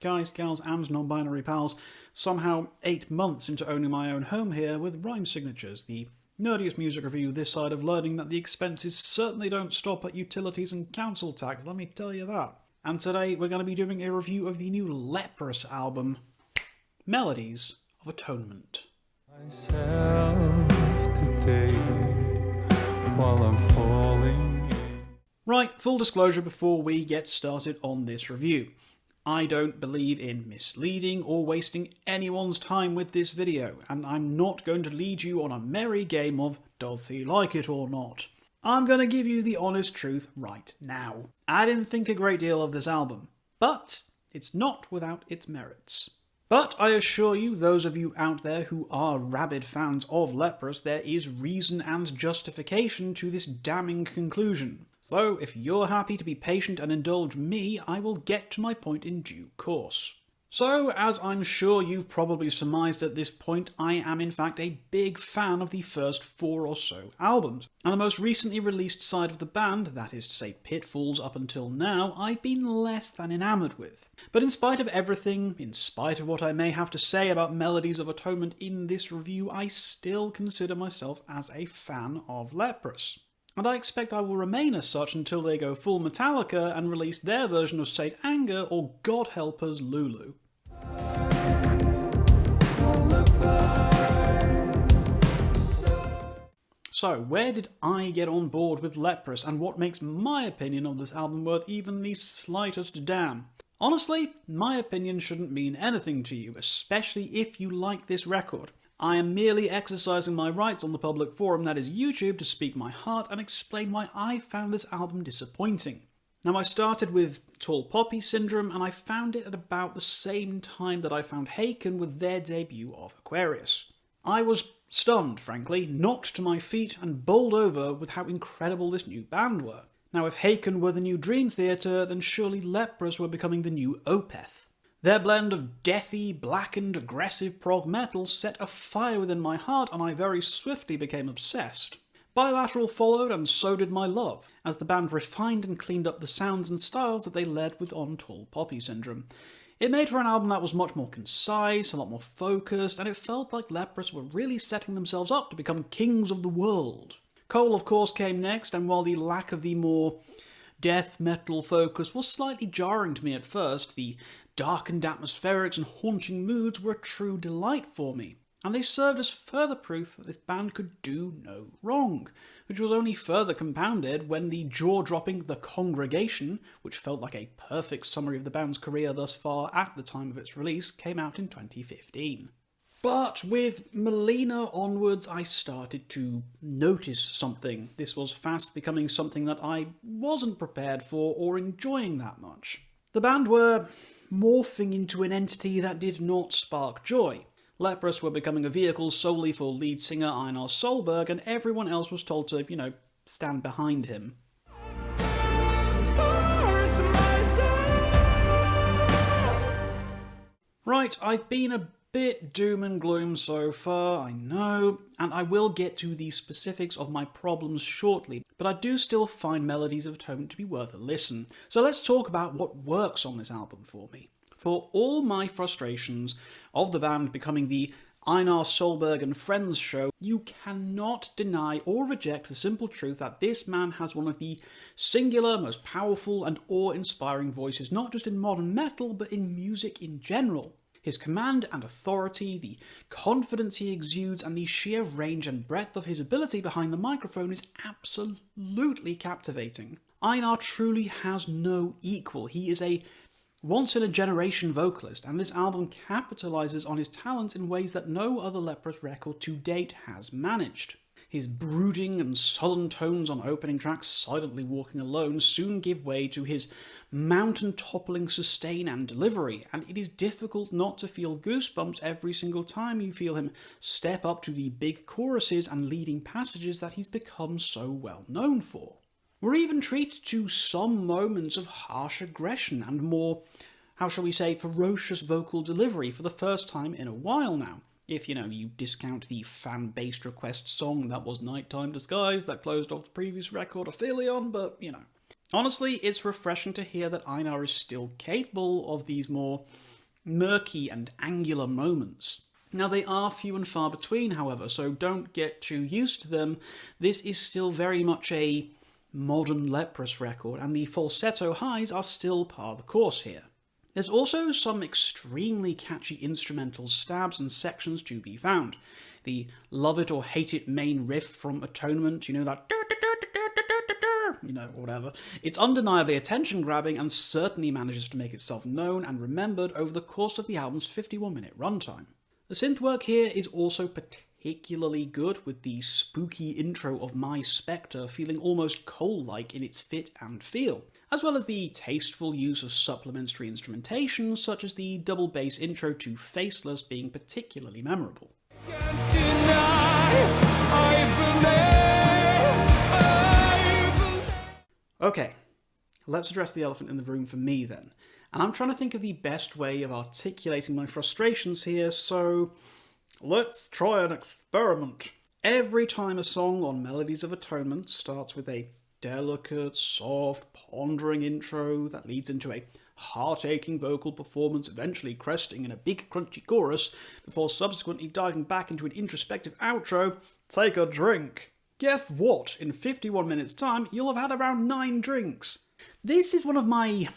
guys, gals and non-binary pals, somehow 8 months into owning my own home here with rhyme signatures, the nerdiest music review this side of learning that the expenses certainly don't stop at utilities and council tax, let me tell you that. And today we're going to be doing a review of the new Leprous album, Melodies of Atonement. While I'm falling. Right, full disclosure before we get started on this review. I don't believe in misleading or wasting anyone's time with this video, and I'm not going to lead you on a merry game of does he like it or not. I'm going to give you the honest truth right now. I didn't think a great deal of this album, but it's not without its merits. But I assure you, those of you out there who are rabid fans of Leprous, there is reason and justification to this damning conclusion. So if you're happy to be patient and indulge me, I will get to my point in due course. So, as I'm sure you've probably surmised at this point, I am in fact a big fan of the first 4 or so albums. And the most recently released side of the band, that is to say Pitfalls up until now, I've been less than enamoured with. But in spite of everything, in spite of what I may have to say about Melodies of Atonement in this review, I still consider myself as a fan of Leprous. And I expect I will remain as such until they go full Metallica and release their version of Saint Anger or God help us Lulu. So, where did I get on board with Leprous, and what makes my opinion of this album worth even the slightest damn? Honestly, my opinion shouldn't mean anything to you, especially if you like this record. I am merely exercising my rights on the public forum that is YouTube to speak my heart and explain why I found this album disappointing. Now, I started with Tall Poppy Syndrome, and I found it at about the same time that I found Haken with their debut of Aquarius. I was stunned, frankly, knocked to my feet and bowled over with how incredible this new band were. Now, if Haken were the new Dream Theater, then surely Leprous were becoming the new Opeth. Their blend of deathy, blackened, aggressive prog metal set a fire within my heart, and I very swiftly became obsessed. Bilateral followed, and so did my love, as the band refined and cleaned up the sounds and styles that they led with on Tall Poppy Syndrome. It made for an album that was much more concise, a lot more focused, and it felt like Leprous were really setting themselves up to become kings of the world. Cole, of course, came next, and while the lack of the more death metal focus was slightly jarring to me at first, the darkened atmospherics and haunting moods were a true delight for me. And they served as further proof that this band could do no wrong, which was only further compounded when the jaw-dropping The Congregation, which felt like a perfect summary of the band's career thus far at the time of its release, came out in 2015. But with Melina onwards, I started to notice something. This was fast becoming something that I wasn't prepared for or enjoying that much. The band were morphing into an entity that did not spark joy. Leprous were becoming a vehicle solely for lead singer Einar Solberg, and everyone else was told to, stand behind him. Right, I've been a bit doom and gloom so far, I know, and I will get to the specifics of my problems shortly, but I do still find Melodies of Atonement to be worth a listen. So let's talk about what works on this album for me. For all my frustrations of the band becoming the Einar Solberg and Friends show, you cannot deny or reject the simple truth that this man has one of the singular, most powerful and awe-inspiring voices, not just in modern metal, but in music in general. His command and authority, the confidence he exudes, and the sheer range and breadth of his ability behind the microphone is absolutely captivating. Einar truly has no equal. He is a once-in-a-generation vocalist, and this album capitalizes on his talents in ways that no other Leprous record to date has managed. His brooding and sullen tones on opening tracks Silently Walking Alone soon give way to his mountain-toppling sustain and delivery, and it is difficult not to feel goosebumps every single time you feel him step up to the big choruses and leading passages that he's become so well known for. We're even treated to some moments of harsh aggression and more, how shall we say, ferocious vocal delivery for the first time in a while now. If, you discount the fan-based request song that was Nighttime Disguise that closed off the previous record, Aphelion, but, Honestly, it's refreshing to hear that Einar is still capable of these more murky and angular moments. Now, they are few and far between, however, so don't get too used to them. This is still very much a modern Leprous record, and the falsetto highs are still par the course here. There's also some extremely catchy instrumental stabs and sections to be found. The Love It or Hate It main riff from Atonement, you know, that whatever. It's undeniably attention-grabbing and certainly manages to make itself known and remembered over the course of the album's 51-minute runtime. The synth work here is also particularly good, with the spooky intro of My Spectre feeling almost Cole-like in its fit and feel, as well as the tasteful use of supplementary instrumentation such as the double bass intro to Faceless being particularly memorable. Can't deny, Okay, let's address the elephant in the room for me then. And I'm trying to think of the best way of articulating my frustrations here, so let's try an experiment. Every time a song on Melodies of Atonement starts with a delicate, soft, pondering intro that leads into a heart-aching vocal performance, eventually cresting in a big crunchy chorus, before subsequently diving back into an introspective outro, take a drink. Guess what? In 51 minutes time, you'll have had around 9 drinks. This is one of my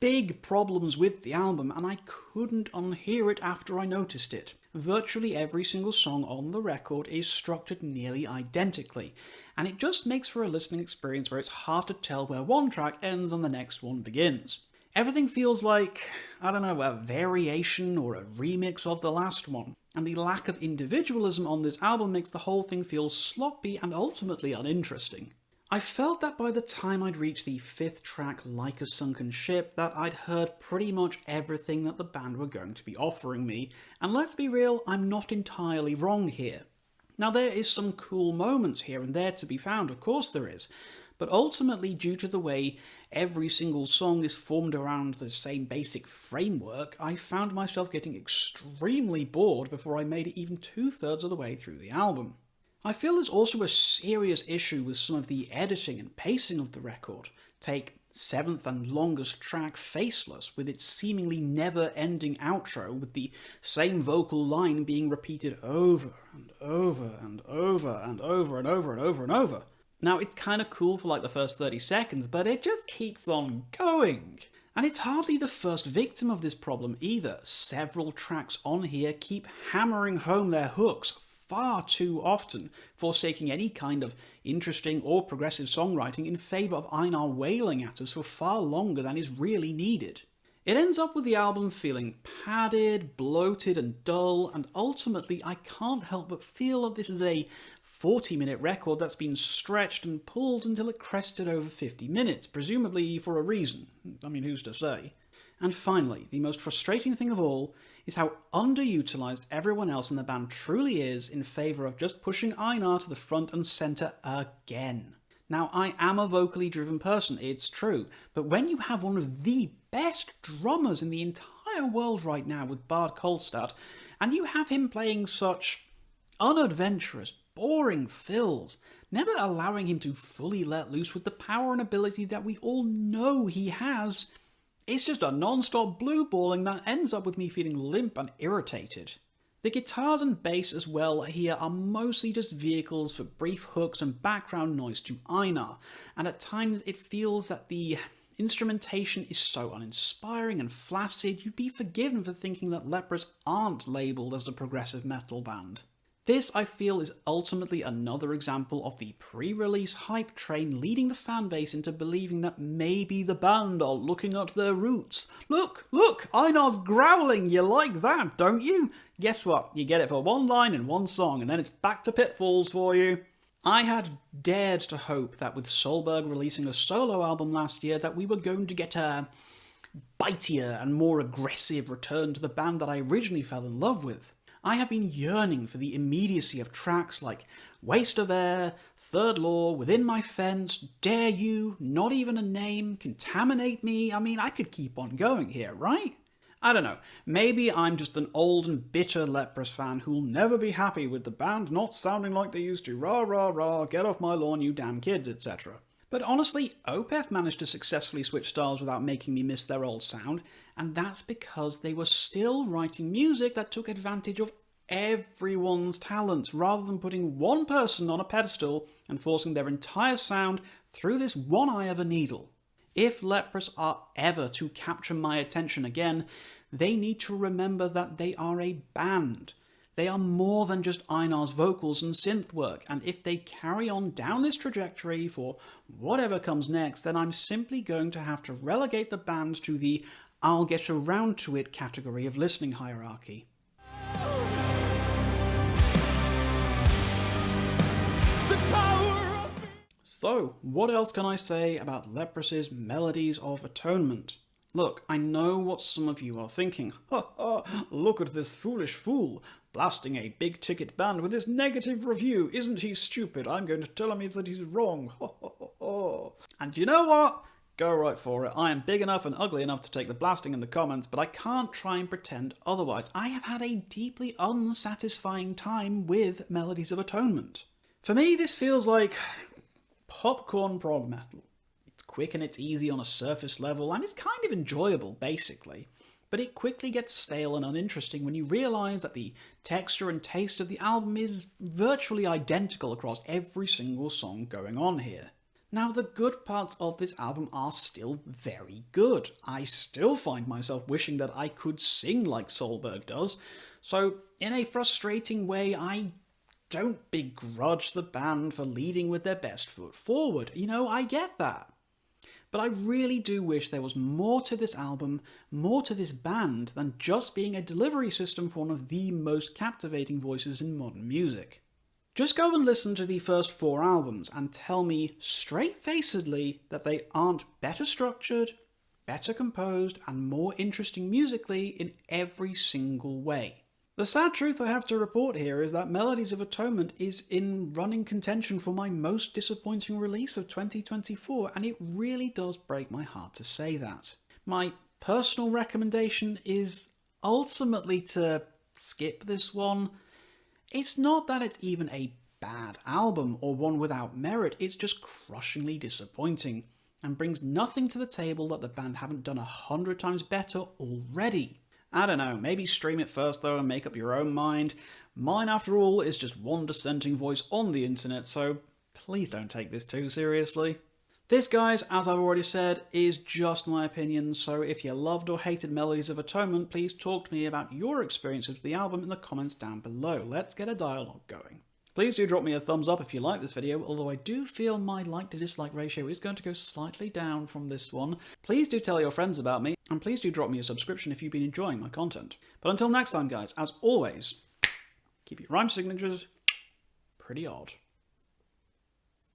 big problems with the album, and I couldn't unhear it after I noticed it. Virtually every single song on the record is structured nearly identically, and it just makes for a listening experience where it's hard to tell where one track ends and the next one begins. Everything feels like, I don't know, a variation or a remix of the last one, and the lack of individualism on this album makes the whole thing feel sloppy and ultimately uninteresting. I felt that by the time I'd reached the 5th track, Like a Sunken Ship, that I'd heard pretty much everything that the band were going to be offering me, and let's be real, I'm not entirely wrong here. Now, there is some cool moments here and there to be found, of course there is, but ultimately, due to the way every single song is formed around the same basic framework, I found myself getting extremely bored before I made it even 2/3 of the way through the album. I feel there's also a serious issue with some of the editing and pacing of the record. Take 7th and longest track, Faceless, with its seemingly never-ending outro, with the same vocal line being repeated over and over and over and over and over and over and over. Now, it's kind of cool for like the first 30 seconds, but it just keeps on going. And it's hardly the first victim of this problem either. Several tracks on here keep hammering home their hooks far too often, forsaking any kind of interesting or progressive songwriting in favour of Einar wailing at us for far longer than is really needed. It ends up with the album feeling padded, bloated and dull, and ultimately I can't help but feel that this is a 40-minute record that's been stretched and pulled until it crested over 50 minutes, presumably for a reason. I mean, who's to say? And finally, the most frustrating thing of all is how underutilised everyone else in the band truly is in favour of just pushing Einar to the front and centre again. Now, I am a vocally driven person, it's true, but when you have one of the best drummers in the entire world right now with Bard Kolstad, and you have him playing such unadventurous, boring fills, never allowing him to fully let loose with the power and ability that we all know he has, it's just a non-stop blue balling that ends up with me feeling limp and irritated. The guitars and bass as well here are mostly just vehicles for brief hooks and background noise to Einar, and at times it feels that the instrumentation is so uninspiring and flaccid you'd be forgiven for thinking that Leprous aren't labelled as a progressive metal band. This, I feel, is ultimately another example of the pre-release hype train leading the fanbase into believing that maybe the band are looking at their roots. Look, Einar's growling, you like that, don't you? Guess what, you get it for one line in one song, and then it's back to Pitfalls for you. I had dared to hope that with Solberg releasing a solo album last year that we were going to get a bitier and more aggressive return to the band that I originally fell in love with. I have been yearning for the immediacy of tracks like Waste of Air, Third Law, Within My Fence, Dare You, Not Even a Name, Contaminate Me. I mean, I could keep on going here, right? I don't know, maybe I'm just an old and bitter Leprous fan who'll never be happy with the band not sounding like they used to, rah rah rah, get off my lawn you damn kids, etc. But honestly, Opeth managed to successfully switch styles without making me miss their old sound, and that's because they were still writing music that took advantage of everyone's talents, rather than putting one person on a pedestal and forcing their entire sound through this one eye of a needle. If Leprous are ever to capture my attention again, they need to remember that they are a band. They are more than just Einar's vocals and synth work, and if they carry on down this trajectory for whatever comes next, then I'm simply going to have to relegate the band to the I'll get around to it category of listening hierarchy. So, what else can I say about Leprous's Melodies of Atonement? Look, I know what some of you are thinking. Ha ha, look at this foolish fool, blasting a big-ticket band with this negative review. Isn't he stupid? I'm going to tell him that he's wrong. Ha ha ha ha. And you know what? Go right for it. I am big enough and ugly enough to take the blasting in the comments, but I can't try and pretend otherwise. I have had a deeply unsatisfying time with Melodies of Atonement. For me, this feels like popcorn prog metal. It's quick and it's easy on a surface level, and it's kind of enjoyable, basically. But it quickly gets stale and uninteresting when you realise that the texture and taste of the album is virtually identical across every single song going on here. Now, the good parts of this album are still very good. I still find myself wishing that I could sing like Solberg does, so in a frustrating way, I don't begrudge the band for leading with their best foot forward. You know, I get that. But I really do wish there was more to this album, more to this band, than just being a delivery system for one of the most captivating voices in modern music. Just go and listen to the first 4 albums and tell me straight-facedly that they aren't better structured, better composed, and more interesting musically in every single way. The sad truth I have to report here is that Melodies of Atonement is in running contention for my most disappointing release of 2024, and it really does break my heart to say that. My personal recommendation is ultimately to skip this one. It's not that it's even a bad album or one without merit, it's just crushingly disappointing, and brings nothing to the table that the band haven't done 100 times better already. I don't know, maybe stream it first though and make up your own mind. Mine, after all, is just one dissenting voice on the internet, so please don't take this too seriously. This, guys, as I've already said, is just my opinion, so if you loved or hated Melodies of Atonement, please talk to me about your experiences with the album in the comments down below. Let's get a dialogue going. Please do drop me a thumbs up if you like this video, although I do feel my like to dislike ratio is going to go slightly down from this one. Please do tell your friends about me, and please do drop me a subscription if you've been enjoying my content. But until next time, guys, as always, keep your rhyme signatures pretty odd.